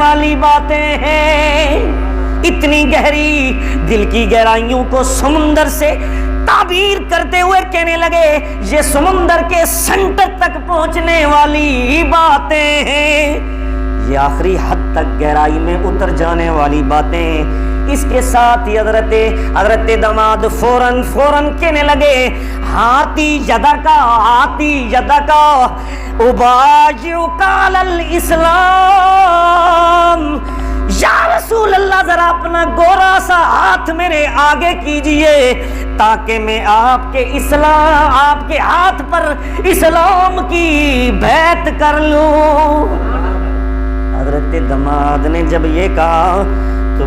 والی باتیں ہیں، اتنی گہری، دل کی گہرائیوں کو سمندر سے تعبیر کرتے ہوئے کہنے لگے یہ سمندر کے سینٹر تک پہنچنے والی باتیں ہیں، یہ آخری حد تک گہرائی میں اتر جانے والی باتیں ہیں۔ اس کے ساتھ ہی حضرت دماد فوراً کہنے لگے ہاتی یدکا اباجرک علی الاسلام، یا رسول اللہ ذرا اپنا گورا سا ہاتھ میرے آگے کیجئے تاکہ میں آپ کے ہاتھ پر اسلام کی بیعت کر لوں۔ حضرت دماد نے جب یہ کہا تو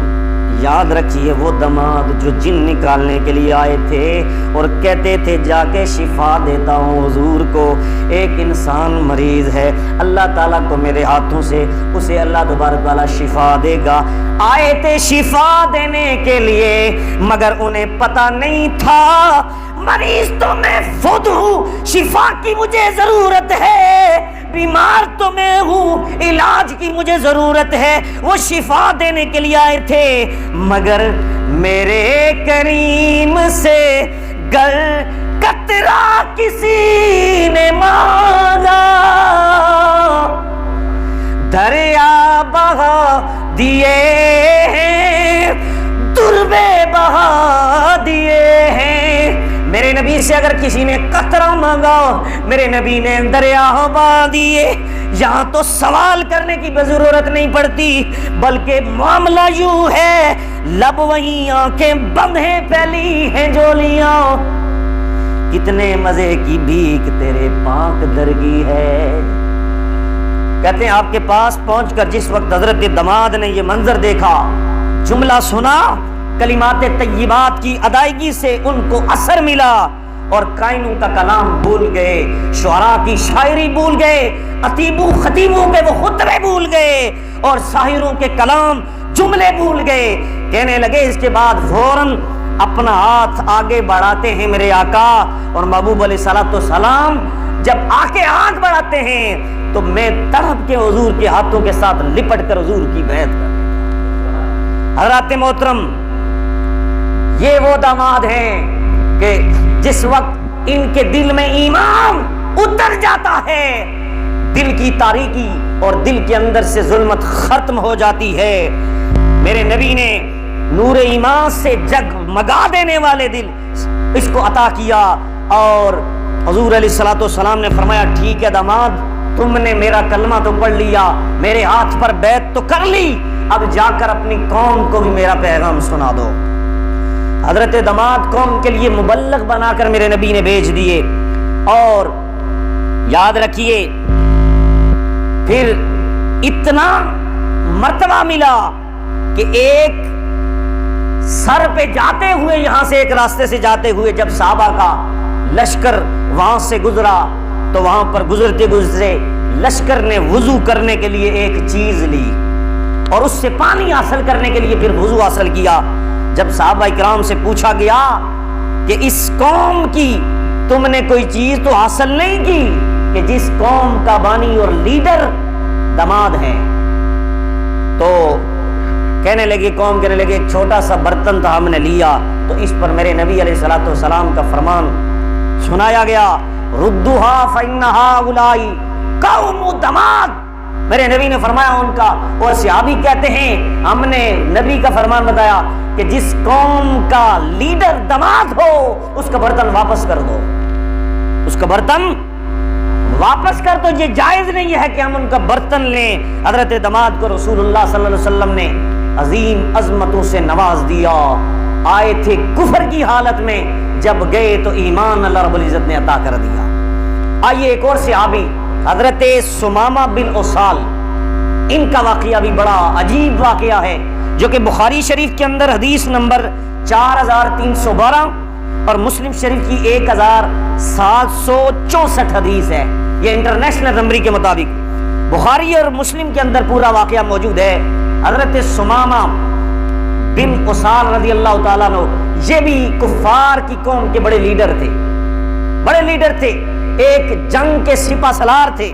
یاد رکھیے وہ دماد جو جن نکالنے کے لیے آئے تھے اور کہتے تھے جا کے شفا دیتا ہوں حضور کو، ایک انسان مریض ہے، اللہ تعالیٰ کو میرے ہاتھوں سے اسے اللہ تبارک تعالیٰ شفا دے گا، آئے تھے شفا دینے کے لیے، مگر انہیں پتہ نہیں تھا مریض تو میں خود ہوں، شفا کی مجھے ضرورت ہے، بیمار تو میں ہوں، علاج کی مجھے ضرورت ہے، وہ شفا دینے کے لیے آئے تھے، مگر میرے کریم سے گر قطرہ کسی نے مانگا دریا بہا دیے ہیں، دربے بہا دیے ہیں۔ میرے نبی سے اگر کسی نے قطرہ مانگا میرے نبی نے دریا بہا دیے۔ یہاں تو سوال کرنے کی ضرورت نہیں پڑتی، بلکہ معاملہ یوں ہے، لب وہیں آنکھیں بند ہیں، پھیلی ہیں جولیاں، کتنے مزے کی بھیک تیرے پاک درگی ہے۔ کہتے ہیں آپ کے پاس پہنچ کر جس وقت حضرت دماد نے یہ منظر دیکھا، جملہ سنا، کلمات طیبات کی ادائیگی سے ان کو اثر ملا اور کائنوں کا کلام بھول گئے، شعراء کی شاعری بھول گئے، اتیبو خطیبوں کے وہ خطبے بھول گئے اور ساحروں کے کلام جملے بھول گئے۔ کہنے لگے اس کے بعد فوراً اپنا ہاتھ آگے بڑھاتے ہیں میرے آقا اور محبوب علیہ الصلوۃ والسلام، جب آگے ہاتھ بڑھاتے ہیں تو میں تڑپ کے حضور کے ہاتھوں کے ساتھ لپٹ کر حضور کی بیعت کر دیتا ہوں۔ حضرات محترم، یہ وہ داماد ہیں کہ جس وقت ان کے دل میں ایمان اتر جاتا ہے، دل کی تاریکی اور دل کے اندر سے ظلمت ختم ہو جاتی ہے۔ میرے نبی نے نور ایمان سے جگمگا دینے والے دل اس کو عطا کیا اور حضور علیہ الصلوۃ والسلام نے فرمایا ٹھیک ہے داماد، تم نے میرا کلمہ تو پڑھ لیا، میرے ہاتھ پر بیعت تو کر لی، اب جا کر اپنی قوم کو بھی میرا پیغام سنا دو۔ حضرت دماد قوم کے لیے مبلغ بنا کر میرے نبی نے بھیج دیے، اور یاد رکھیے پھر اتنا مرتبہ ملا کہ ایک سر پہ جاتے ہوئے، یہاں سے ایک راستے سے جاتے ہوئے جب صحابہ کا لشکر وہاں سے گزرا تو وہاں پر گزرتے گزرتے لشکر نے وضو کرنے کے لیے ایک چیز لی اور اس سے پانی حاصل کرنے کے لیے پھر وضو حاصل کیا۔ جب صحابہ اکرام سے پوچھا گیا کہ اس قوم کی تم نے کوئی چیز تو حاصل نہیں کی کہ جس قوم کا بانی اور لیڈر دماد ہے، تو کہنے لگے قوم کہنے لگے ایک چھوٹا سا برتن تھا ہم نے لیا، تو اس پر میرے نبی علیہ الصلوۃ والسلام کا فرمان سنایا گیا ردوها فإنها أولائی قوم دماد۔ میرے نبی نے فرمایا ان کا، اور صحابی کہتے ہیں ہم نے نبی کا فرمان بتایا کہ جس قوم کا لیڈر دماد ہو اس کا برتن واپس کر دو، اس کا برتن واپس کر دو۔ یہ جائز نہیں ہے کہ ہم ان کا برتن لیں۔ حضرت دماد کو رسول اللہ صلی اللہ علیہ وسلم نے عظیم عظمتوں سے نواز دیا، آئے تھے کفر کی حالت میں، جب گئے تو ایمان اللہ رب العزت نے عطا کر دیا۔ آئیے ایک اور صحابی حضرت سمامہ بن اسال، ان کا واقعہ بھی بڑا عجیب واقعہ ہے جو کہ بخاری شریف کے اندر حدیث نمبر 4312 اور مسلم شریف کی 1764 حدیث ہے، یہ انٹرنیشنل نمبر کے مطابق بخاری اور مسلم کے اندر پورا واقعہ موجود ہے۔ حضرت سمامہ بن اسال رضی اللہ تعالیٰ عنہ، یہ بھی کفار کی قوم کے بڑے لیڈر تھے، بڑے لیڈر تھے، ایک جنگ کے سپہ سالار تھے۔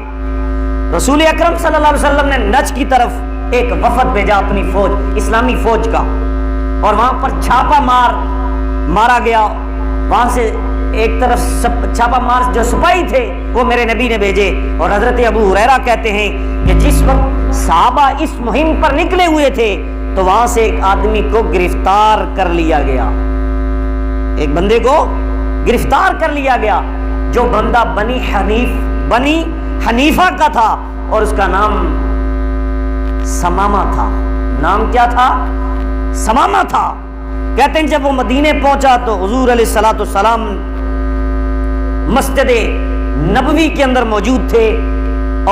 رسول اکرم صلی اللہ علیہ وسلم نے نجد کی طرف ایک وفد بھیجا اپنی فوج، اسلامی فوج کا، اور وہاں پر چھاپا مارا گیا۔ وہاں سے ایک طرف چھاپا مار جو سپاہی تھے وہ میرے نبی نے بھیجے، اور حضرت ابو ہریرہ کہتے ہیں کہ جس وقت صحابہ اس مہم پر نکلے ہوئے تھے تو وہاں سے ایک آدمی کو گرفتار کر لیا گیا، ایک بندے کو گرفتار کر لیا گیا، جو بندہ بنی حنیفہ کا تھا، اور اس کا نام سمامہ تھا۔ نام کیا تھا؟ سمامہ تھا۔ کہتے ہیں جب وہ مدینے پہنچا تو حضور علیہ الصلوۃ والسلام مسجد نبوی کے اندر موجود تھے،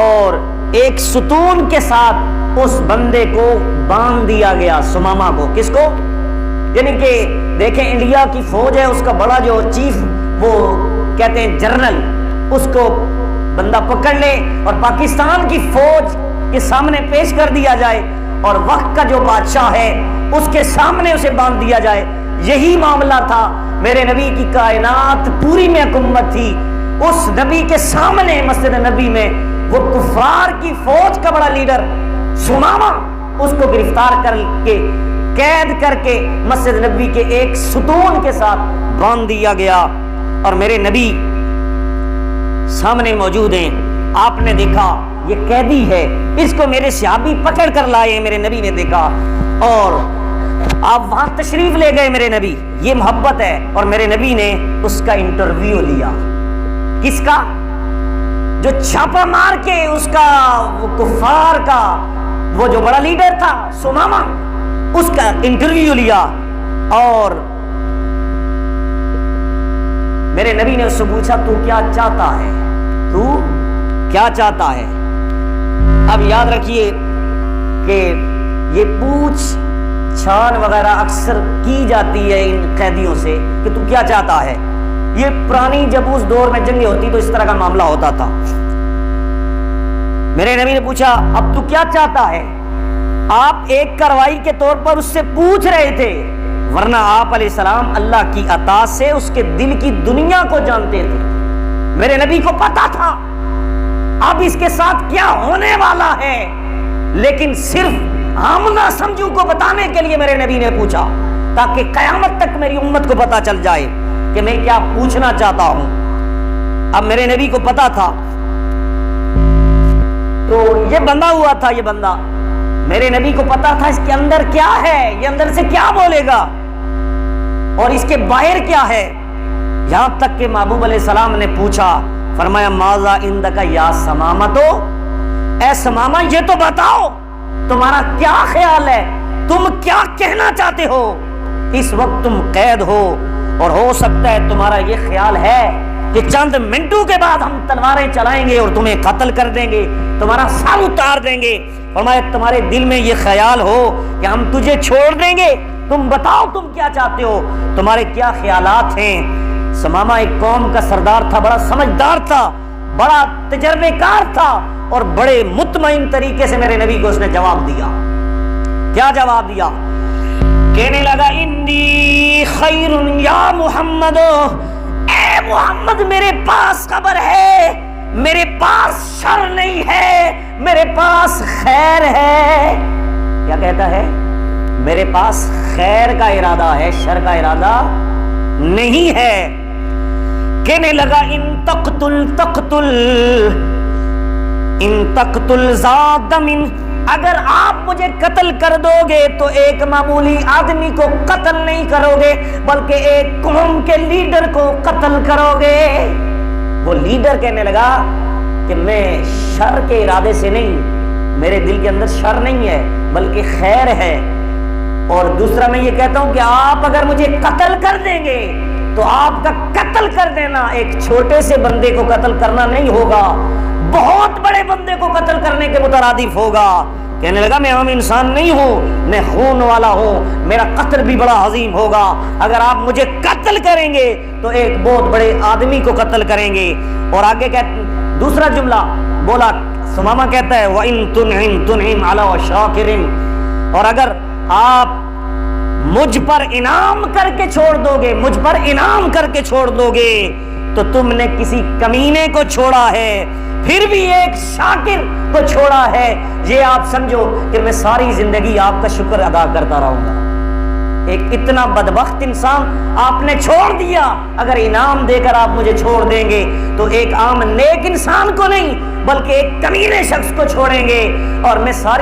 اور ایک ستون کے ساتھ اس بندے کو باندھ دیا گیا، سمامہ کو۔ کس کو؟ یعنی کہ دیکھیں انڈیا کی فوج ہے، اس کا بڑا جو چیف، وہ کہتے ہیں جنرل، اس کو بندہ پکڑ لے اور پاکستان کی فوج کے سامنے پیش کر دیا جائے، اور وقت کا جو بادشاہ ہے اس کے سامنے اسے باندھ دیا جائے۔ یہی معاملہ تھا، میرے نبی کی کائنات پوری میں حکومت تھی، اس نبی کے سامنے مسجد نبی میں وہ کفار کی فوج کا بڑا لیڈر سمامہ، اس کو گرفتار کر کے قید کر کے مسجد نبی کے ایک ستون کے ساتھ باندھ دیا گیا، اور میرے نبی سامنے موجود ہیں۔ آپ نے دیکھا یہ قیدی ہے، اس کو میرے صحابی پکڑ کر لائے، میرے نبی نے دیکھا، اور آپ وہاں تشریف لے گئے میرے نبی، یہ محبت ہے۔ اور میرے نبی نے اس کا انٹرویو لیا۔ کس کا؟ جو چھاپا مار کے اس کا وہ کفار کا وہ جو بڑا لیڈر تھا سمامہ، اس کا انٹرویو لیا، اور میرے نبی نے اس سے پوچھا تو کیا چاہتا ہے، تو کیا چاہتا ہے؟ اب یاد رکھیے کہ یہ پوچھ چھان وغیرہ اکثر کی جاتی ہے ان قیدیوں سے کہ تو کیا چاہتا ہے۔ یہ پرانی جب اس دور میں جنگیں ہوتی تو اس طرح کا معاملہ ہوتا تھا۔ میرے نبی نے پوچھا اب تو کیا چاہتا ہے؟ آپ ایک کارروائی کے طور پر اس سے پوچھ رہے تھے، ورنہ آپ علیہ السلام اللہ کی عطا سے اس کے دل کی دنیا کو جانتے تھے۔ میرے نبی کو پتا تھا اب اس کے ساتھ کیا ہونے والا ہے، لیکن صرف آمنا سمجھو کو بتانے کے لیے میرے نبی نے پوچھا، تاکہ قیامت تک میری امت کو پتا چل جائے کہ میں کیا پوچھنا چاہتا ہوں۔ اب میرے نبی کو پتا تھا، تو یہ بندہ ہوا تھا، یہ بندہ میرے نبی کو پتا تھا اس کے اندر کیا ہے، یہ اندر سے کیا بولے گا اور اس کے باہر کیا ہے۔ یہاں تک کہ محبوب علیہ السلام نے پوچھا، فرمایا ماذا عندک یا سمامہ، تو اے سمامہ یہ تو بتاؤ تمہارا کیا خیال ہے، تم کیا کہنا چاہتے ہو؟ اس وقت تم قید ہو، اور ہو سکتا ہے تمہارا یہ خیال ہے کہ چند منٹوں کے بعد ہم تلواریں چلائیں گے اور تمہیں قتل کر دیں گے، تمہارا سر اتار دیں گے۔ فرمایا تمہارے دل میں یہ خیال ہو کہ ہم تجھے چھوڑ دیں گے، تم بتاؤ تم کیا چاہتے ہو، تمہارے کیا خیالات ہیں۔ سمامہ ایک قوم کا سردار تھا، بڑا سمجھدار تھا، بڑا تجربے کار تھا، اور بڑے مطمئن طریقے سے میرے نبی کو اس نے جواب دیا۔ کیا جواب دیا؟ کہنے لگا انی خیر یا محمد، اے محمد میرے پاس خبر ہے، میرے پاس شر نہیں ہے، میرے پاس خیر ہے۔ کیا کہتا ہے؟ میرے پاس خیر کا ارادہ ہے، شر کا ارادہ نہیں ہے۔ کہنے لگا ان تقتل ذا من، اگر آپ مجھے قتل کر دو گے تو ایک معمولی آدمی کو قتل نہیں کرو گے، بلکہ ایک قوم کے لیڈر کو قتل کرو گے۔ وہ لیڈر کہنے لگا کہ میں شر کے ارادے سے نہیں، میرے دل کے اندر شر نہیں ہے بلکہ خیر ہے، اور دوسرا میں یہ کہتا ہوں کہ آپ اگر مجھے قتل کر دیں گے تو آپ کا قتل کر دینا ایک چھوٹے سے بندے کو قتل کرنا نہیں ہوگا، بہت بڑے بندے کو قتل کرنے کے مترادف ہوگا۔ کہنے لگا میں عام انسان نہیں ہوں، میں خون والا ہوں، میرا قتل بھی بڑا عظیم ہوگا، اگر آپ مجھے قتل کریں گے تو ایک بہت بڑے آدمی کو قتل کریں گے۔ اور آگے دوسرا جملہ بولا، سمامہ کہتا ہے وَإِن تُنْعِمْ عَلَىٰ شَاكِرٍ، اور اگر آپ مجھ پر انعام کر کے چھوڑ دو گے، مجھ پر انعام کر کے چھوڑ دو گے تو تم نے کسی کمینے کو چھوڑا ہے، پھر بھی ایک شاکر کو چھوڑا ہے، یہ آپ سمجھو کہ میں ساری زندگی آپ کا شکر ادا کرتا رہوں گا۔ ایک اتنا بدبخت انسان آپ نے چھوڑ دیا، اگر انعام دے کر آپ مجھے چھوڑ دیں گے تو ایک عام نیک انسان کو نہیں بلکہ ایک کمینے شخص کو چھوڑیں گے، اور میں ساری